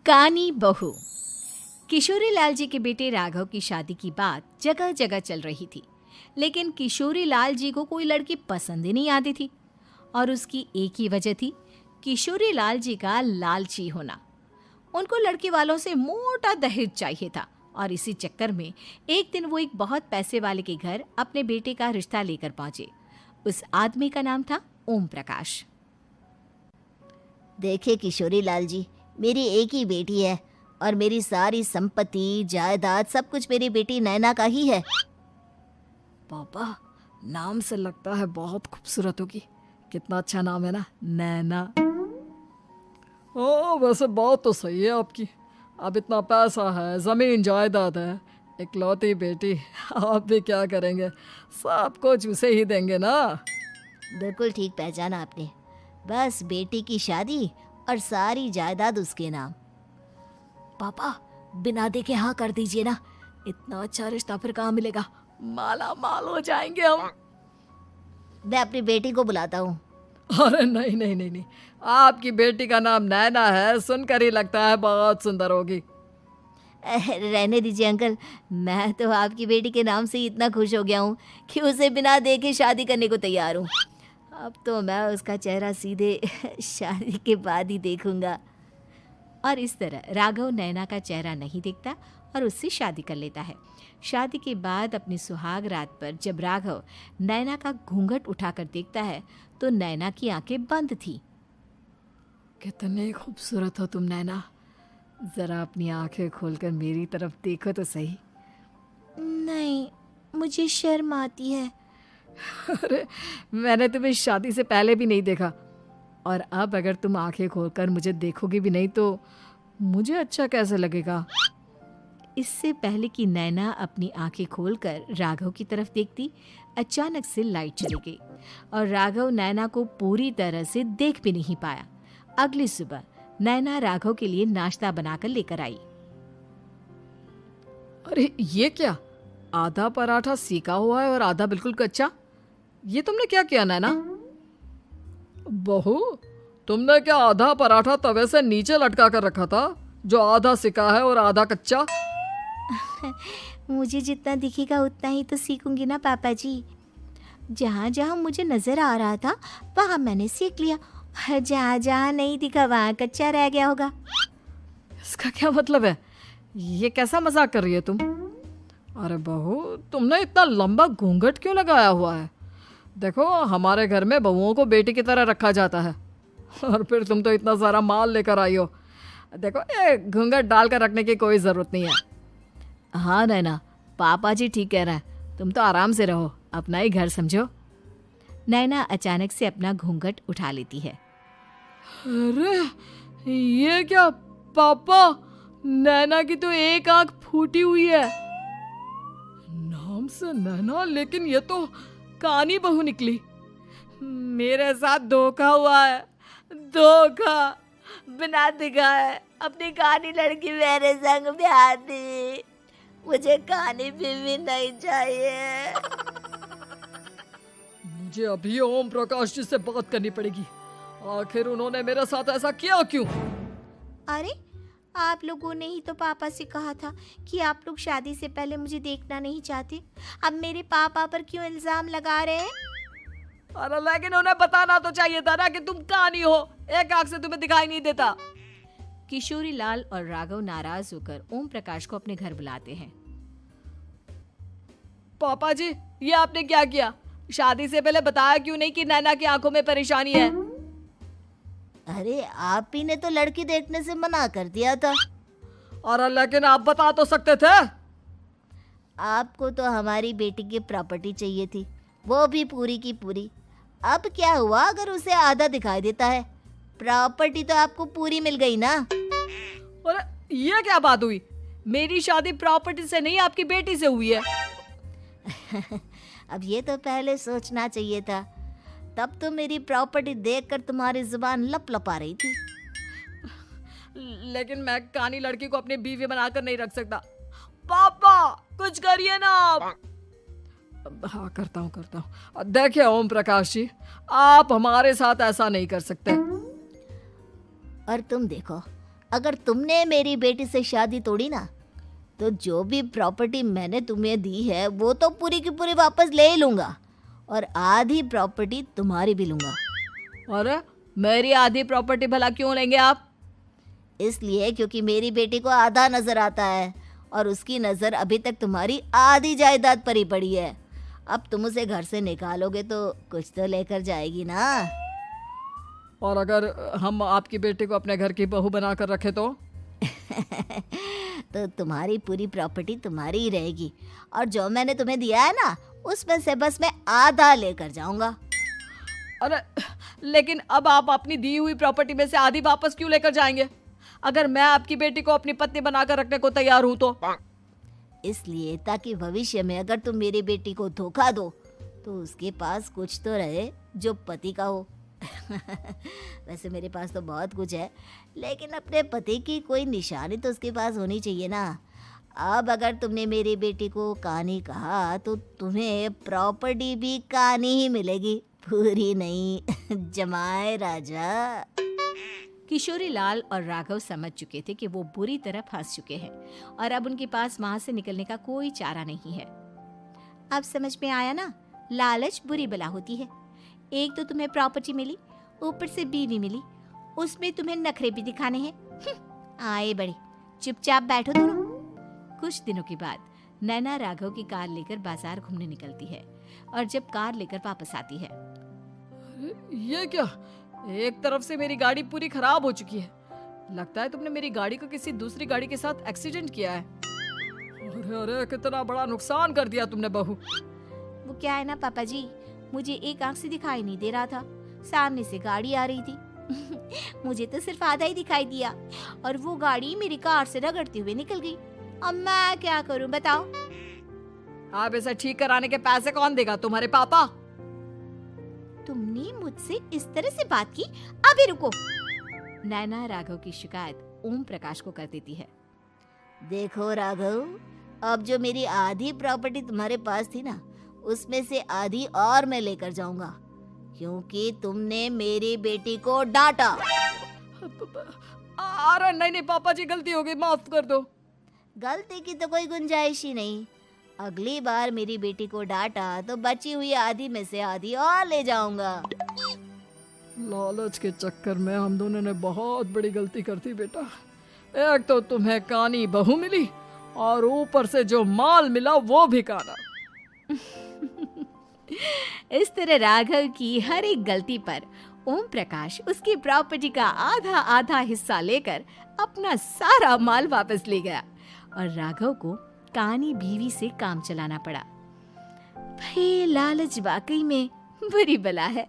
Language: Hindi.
कानी बहू। किशोरी लाल जी के बेटे राघव की शादी की बात जगह जगह चल रही थी, लेकिन किशोरी लाल जी को कोई लड़की पसंद ही नहीं आती थी। और उसकी एक ही वजह थी, किशोरी लाल जी का लालची होना। उनको लड़की वालों से मोटा दहेज चाहिए था और इसी चक्कर में एक दिन वो एक बहुत पैसे वाले के घर अपने बेटे का रिश्ता लेकर पहुंचे। उस आदमी का नाम था ओम प्रकाश। देखिए किशोरी लाल जी, मेरी एक ही बेटी है और मेरी सारी संपत्ति जायदाद सब कुछ मेरी बेटी नैना का ही है। पापा, नाम से लगता है बहुत खूबसूरत होगी। कितना अच्छा नाम है ना, नैना। ओ, वैसे बात तो सही है आपकी। अब इतना पैसा है, जमीन जायदाद है, इकलौती बेटी, आप भी क्या करेंगे? सब कुछ उसे ही देंगे ना। बिल्कुल ठीक पहचाना आपने। बस बेटी की शादी और सारी जायदाद उसके नाम। पापा, बिना देखे हाँ कर दीजिए ना। इतना अच्छा रिश्ता फिर कहाँ मिलेगा? माला माल हो जाएंगे हम। मैं अपनी बेटी को बुलाता हूँ। अरे नहीं नहीं नहीं नहीं, आपकी बेटी का नाम नैना है, सुनकर ही लगता है बहुत सुंदर होगी। रहने दीजिए अंकल, मैं तो आपकी बेटी के नाम से ही इतना खुश हो गया हूँ कि उसे बिना देखे शादी करने को तैयार हूँ। अब तो मैं उसका चेहरा सीधे शादी के बाद ही देखूंगा। और इस तरह राघव नैना का चेहरा नहीं देखता और उससे शादी कर लेता है। शादी के बाद अपनी सुहाग रात पर जब राघव नैना का घूंघट उठाकर देखता है तो नैना की आंखें बंद थी। कितनी खूबसूरत हो तुम नैना, जरा अपनी आंखें खोलकर मेरी तरफ देखो तो सही। नहीं, मुझे शर्म आती है। अरे, मैंने तुम्हें शादी से पहले भी नहीं देखा, और अब अगर तुम आंखें खोलकर मुझे देखोगी भी नहीं तो मुझे अच्छा कैसे लगेगा? इससे पहले कि नैना अपनी आंखें खोलकर राघव की तरफ देखती, अचानक से लाइट चली गई और राघव नैना को पूरी तरह से देख भी नहीं पाया। अगली सुबह नैना राघव के लिए नाश्ता बनाकर लेकर आई। अरे ये क्या, आधा पराठा सीका हुआ है और आधा बिल्कुल कच्चा। ये तुमने क्या किया नैना? बहू, तुमने क्या आधा पराठा तवे से नीचे लटका कर रखा था, जो आधा सिका है और आधा कच्चा? मुझे जितना दिखेगा उतना ही तो सीखूंगी ना पापा जी। जहाँ जहाँ मुझे नजर आ रहा था वहाँ मैंने सीख लिया, जहाँ जहाँ नहीं दिखा वहाँ कच्चा रह गया होगा। इसका क्या मतलब है? ये कैसा मजाक कर रही है तुम? अरे बहू, तुमने इतना लंबा घूंघट क्यों लगाया हुआ है? देखो, हमारे घर में बहुओं को बेटी की तरह रखा जाता है, और फिर तुम तो इतना सारा माल लेकर आई हो। देखो, ये घूंघट डालकर रखने की कोई ज़रूरत नहीं है। हाँ नैना, पापा जी ठीक कह रहे हैं, तुम तो आराम से रहो, अपना ही घर समझो। नैना अचानक से अपना घूंघट उठा लेती है। अरे ये क्या पापा, नैना की तो एक आंख फूटी हुई है। नाम से नैना, लेकिन ये तो कानी बहू निकली। मेरे साथ धोखा हुआ है, धोखा। बिना दिखाए अपनी कानी लड़की मेरे संग ब्याह दी। मुझे कानी बीवी नहीं चाहिए। मुझे अभी ओम प्रकाश जी से बात करनी पड़ेगी। आखिर उन्होंने मेरे साथ ऐसा किया क्यों? अरे, आप लोगों ने ही तो पापा से कहा था कि आप लोग शादी से पहले मुझे देखना नहीं चाहते। अब मेरे पापा पर क्यों इल्जाम लगा रहे हैं? अरे लेकिन उन्हें बताना तो चाहिए था ना कि तुम कानी हो, एक आंख से तुम्हें दिखाई नहीं देता। किशोरी लाल और राघव नाराज होकर ओम प्रकाश को अपने घर बुलाते हैं। पापा जी, ये आपने क्या किया? शादी से पहले बताया क्यों नहीं कि नैना की आंखों में परेशानी है? अरे, आप ही ने तो लड़की देखने से मना कर दिया था। अरे लेकिन आप बता तो सकते थे। आपको तो हमारी बेटी की प्रॉपर्टी चाहिए थी, वो भी पूरी की पूरी। अब क्या हुआ अगर उसे आधा दिखाई देता है? प्रॉपर्टी तो आपको पूरी मिल गई ना। अरे ये क्या बात हुई? मेरी शादी प्रॉपर्टी से नहीं, आपकी बेटी से हुई है। अब ये तो पहले सोचना चाहिए था, तब तो मेरी प्रॉपर्टी देखकर तुम्हारी जुबान लप लपा रही थी। लेकिन मैं कानी लड़की को अपनी बीवी बनाकर नहीं रख सकता। पापा, कुछ करिए ना आप। हाँ, करता हूँ। देखिए ओम प्रकाश जी, आप हमारे साथ ऐसा नहीं कर सकते। और तुम देखो, अगर तुमने मेरी बेटी से शादी तोड़ी ना, तो जो भी प्रॉपर्टी मैंने तुम्हें दी है वो तो पूरी की पूरी वापस ले ही लूँगा, और आधी प्रॉपर्टी तुम्हारी भी लूँगा। अरे मेरी आधी प्रॉपर्टी भला क्यों लेंगे आप? इसलिए क्योंकि मेरी बेटी को आधा नज़र आता है और उसकी नज़र अभी तक तुम्हारी आधी जायदाद पर ही पड़ी है। अब तुम उसे घर से निकालोगे तो कुछ तो लेकर जाएगी ना। और अगर हम आपकी बेटी को अपने घर की बहू बना कर रखे तो? तो तुम्हारी पूरी प्रॉपर्टी तुम्हारी ही रहेगी, और जो मैंने तुम्हें दिया है ना, उसमें से बस मैं आधा लेकर जाऊंगा। अरे लेकिन अब आप अपनी दी हुई प्रॉपर्टी में से आधी वापस क्यों लेकर जाएंगे? अगर मैं आपकी बेटी को अपनी पत्नी बनाकर रखने को तैयार हूं तो? इसलिए ताकि भविष्य में अगर तुम मेरी बेटी को धोखा दो तो उसके पास कुछ तो रहे जो पति का हो। वैसे मेरे पास तो बहुत कुछ है, लेकिन अपने पति की कोई निशानी तो उसके पास होनी चाहिए ना। अब अगर तुमने मेरी बेटी को कानी कहा तो तुम्हें प्रॉपर्टी भी कानी ही मिलेगी, पूरी नहीं। जमाए राजा। किशोरी लाल और राघव समझ चुके थे कि वो बुरी तरह फंस चुके हैं और अब उनके पास वहां से निकलने का कोई चारा नहीं है। अब समझ में आया ना, लालच बुरी बला होती है। एक तो तुम्हें प्रॉपर्टी मिली, ऊपर से बीवी मिली, उसमें तुम्हें नखरे भी दिखाने हैं। आए बड़े, चुपचाप बैठो दोनों। कुछ दिनों के बाद नैना राघव की कार लेकर बाजार घूमने निकलती है और जब कार लेकर वापस आती है, ये क्या? एक तरफ से मेरी गाड़ी पूरी खराब हो चुकी है। लगता है तुमने मेरी गाड़ी को किसी दूसरी गाड़ी के साथ एक्सीडेंट किया है। अरे अरे कितना बड़ा नुकसान कर दिया तुमने बहू। वो क्या है ना पापा जी, मुझे एक आंख से दिखाई नहीं दे रहा था, सामने से गाड़ी आ रही थी। मुझे तो सिर्फ आधा ही दिखाई दिया और वो गाड़ी मेरी कार से रगड़ते हुए निकल गई। अब मैं क्या करूं बताओ? आप इसे ठीक कराने के पैसे कौन देगा? तुम्हारे पापा? तुमने मुझसे इस तरह से बात की? अभी रुको। नैना राघव की शिकायत ओम प्रकाश को कर देती है। देखो राघव, अब जो मेरी आधी प्रॉपर्टी तुम्हारे पास थी ना, उसमें से आधी और मैं लेकर जाऊंगा, क्योंकि तुमने मेरी बेटी को डांटा। अरे नहीं नहीं पापा जी, गलती हो गई, माफ कर दो। गलती की तो कोई गुंजाइश ही नहीं। अगली बार मेरी बेटी को डांटा तो बची हुई आधी में से आधी और ले जाऊंगा। लालच के चक्कर में हम दोनों ने बहुत बड़ी गलती कर दी बेटा। एक तो तुम्हें कानी बहू मिली और ऊपर से जो माल मिला वो भी काना। इस तरह राघव की हर एक गलती पर ओम प्रकाश उसकी प्रॉपर्टी का आधा आधा हिस्सा लेकर अपना सारा माल वापस ले गया और राघव को कानी बीवी से काम चलाना पड़ा। भाई लालच वाकई में बुरी बला है।